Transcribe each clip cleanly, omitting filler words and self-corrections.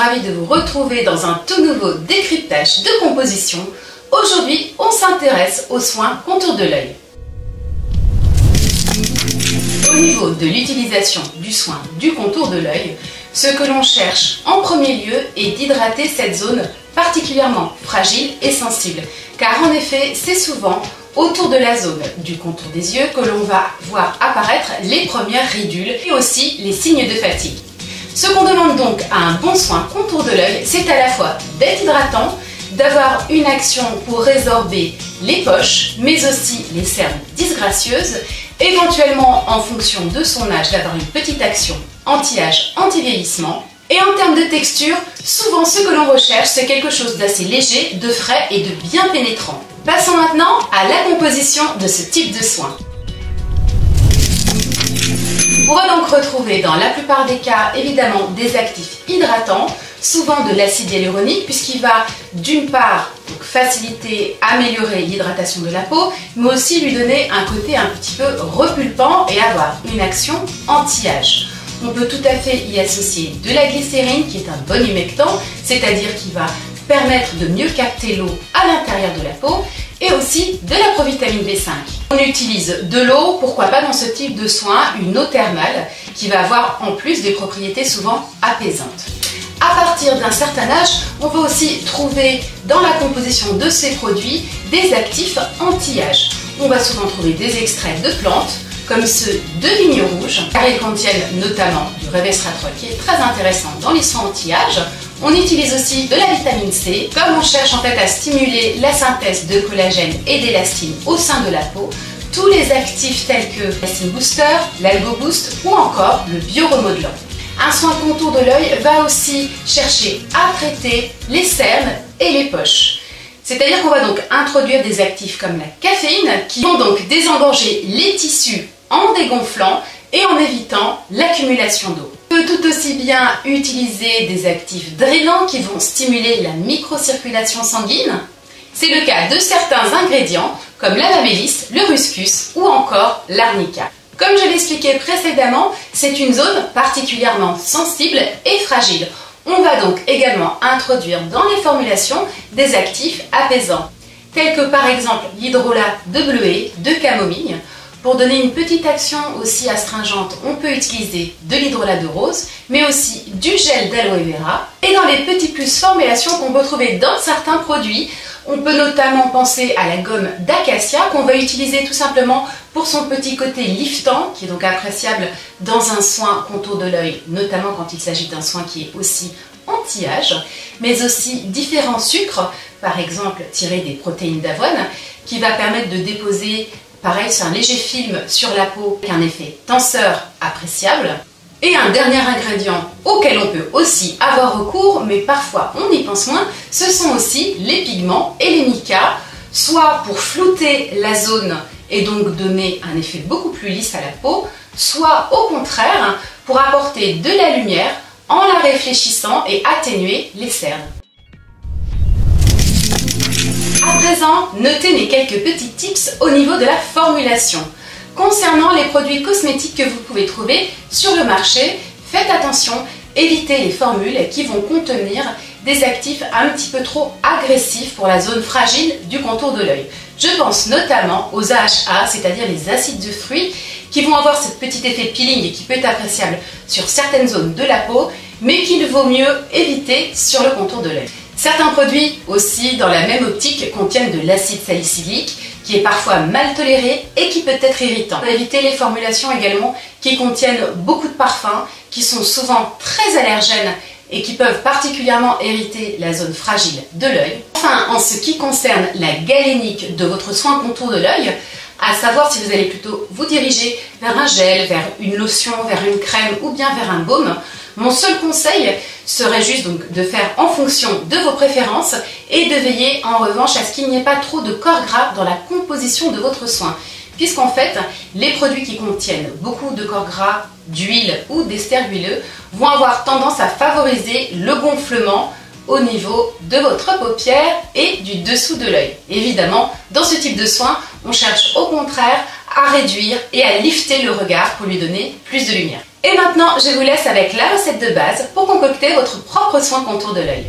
ravie de vous retrouver dans un tout nouveau décryptage de composition. Aujourd'hui, on s'intéresse aux soins contour de l'œil. Au niveau de l'utilisation du soin du contour de l'œil, ce que l'on cherche en premier lieu est d'hydrater cette zone particulièrement fragile et sensible. Car en effet, c'est souvent autour de la zone du contour des yeux que l'on va voir apparaître les premières ridules et aussi les signes de fatigue. Ce qu'on demande donc à un bon soin contour de l'œil, c'est à la fois d'être hydratant, d'avoir une action pour résorber les poches, mais aussi les cernes disgracieuses, éventuellement en fonction de son âge, d'avoir une petite action anti-âge, anti-vieillissement. Et en termes de texture, souvent ce que l'on recherche, c'est quelque chose d'assez léger, de frais et de bien pénétrant. Passons maintenant à la composition de ce type de soin. On va donc retrouver dans la plupart des cas évidemment des actifs hydratants, souvent de l'acide hyaluronique puisqu'il va d'une part faciliter, améliorer l'hydratation de la peau, mais aussi lui donner un côté un petit peu repulpant et avoir une action anti-âge. On peut tout à fait y associer de la glycérine qui est un bon humectant, c'est-à-dire qui va permettre de mieux capter l'eau à l'intérieur de la peau, et aussi de la provitamine B5. On utilise de l'eau, pourquoi pas dans ce type de soin, une eau thermale qui va avoir en plus des propriétés souvent apaisantes. À partir d'un certain âge, on va aussi trouver dans la composition de ces produits des actifs anti-âge. On va souvent trouver des extraits de plantes, comme ceux de vigne rouge, car ils contiennent notamment du resveratrol qui est très intéressant dans les soins anti-âge. On utilise aussi de la vitamine C, comme on cherche en fait à stimuler la synthèse de collagène et d'élastine au sein de la peau. Tous les actifs tels que l'Elastine Booster, l'Algo Boost ou encore le Bioremodelant. Un soin contour de l'œil va aussi chercher à traiter les cernes et les poches. C'est-à-dire qu'on va donc introduire des actifs comme la caféine qui vont donc désengorger les tissus en dégonflant et en évitant l'accumulation d'eau. On peut tout aussi bien utiliser des actifs drainants qui vont stimuler la microcirculation sanguine. C'est le cas de certains ingrédients comme la mamélisse, le ruscus ou encore l'arnica. Comme je l'expliquais précédemment, c'est une zone particulièrement sensible et fragile. On va donc également introduire dans les formulations des actifs apaisants, tels que par exemple l'hydrolat de bleuet, de camomille. Pour donner une petite action aussi astringente, on peut utiliser de l'hydrolat de rose, mais aussi du gel d'aloe vera. Et dans les petits plus formulations qu'on peut trouver dans certains produits, on peut notamment penser à la gomme d'acacia qu'on va utiliser tout simplement pour son petit côté liftant, qui est donc appréciable dans un soin contour de l'œil, notamment quand il s'agit d'un soin qui est aussi anti-âge, mais aussi différents sucres, par exemple tirés des protéines d'avoine, qui va permettre de déposer, pareil, c'est un léger film sur la peau avec un effet tenseur appréciable. Et un dernier ingrédient auquel on peut aussi avoir recours, mais parfois on y pense moins, ce sont aussi les pigments et les micas, soit pour flouter la zone et donc donner un effet beaucoup plus lisse à la peau, soit au contraire pour apporter de la lumière en la réfléchissant et atténuer les cernes. À présent, notez mes quelques petits tips au niveau de la formulation. Concernant les produits cosmétiques que vous pouvez trouver sur le marché, faites attention, évitez les formules qui vont contenir des actifs un petit peu trop agressifs pour la zone fragile du contour de l'œil. Je pense notamment aux AHA, c'est-à-dire les acides de fruits, qui vont avoir ce petit effet peeling qui peut être appréciable sur certaines zones de la peau, mais qu'il vaut mieux éviter sur le contour de l'œil. Certains produits aussi, dans la même optique, contiennent de l'acide salicylique, qui est parfois mal toléré et qui peut être irritant. Évitez les formulations également qui contiennent beaucoup de parfums, qui sont souvent très allergènes et qui peuvent particulièrement irriter la zone fragile de l'œil. Enfin, en ce qui concerne la galénique de votre soin contour de l'œil, à savoir si vous allez plutôt vous diriger vers un gel, vers une lotion, vers une crème ou bien vers un baume, mon seul conseil serait juste donc de faire en fonction de vos préférences et de veiller en revanche à ce qu'il n'y ait pas trop de corps gras dans la composition de votre soin. Puisqu'en fait, les produits qui contiennent beaucoup de corps gras, d'huile ou d'ester huileux vont avoir tendance à favoriser le gonflement au niveau de votre paupière et du dessous de l'œil. Évidemment, dans ce type de soin, on cherche au contraire à réduire et à lifter le regard pour lui donner plus de lumière. Et maintenant, je vous laisse avec la recette de base pour concocter votre propre soin contour de l'œil.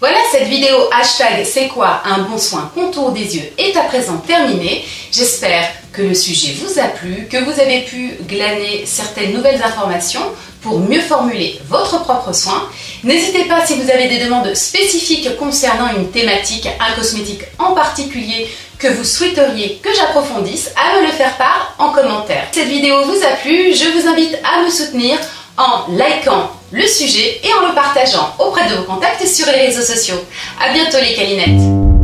Voilà, cette vidéo hashtag c'est quoi un bon soin contour des yeux est à présent terminée. J'espère que le sujet vous a plu, que vous avez pu glaner certaines nouvelles informations pour mieux formuler votre propre soin. N'hésitez pas, si vous avez des demandes spécifiques concernant une thématique, un cosmétique en particulier que vous souhaiteriez que j'approfondisse, à me le faire part en commentaire. Si cette vidéo vous a plu, je vous invite à me soutenir en likant le sujet et en le partageant auprès de vos contacts sur les réseaux sociaux. À bientôt les câlinettes!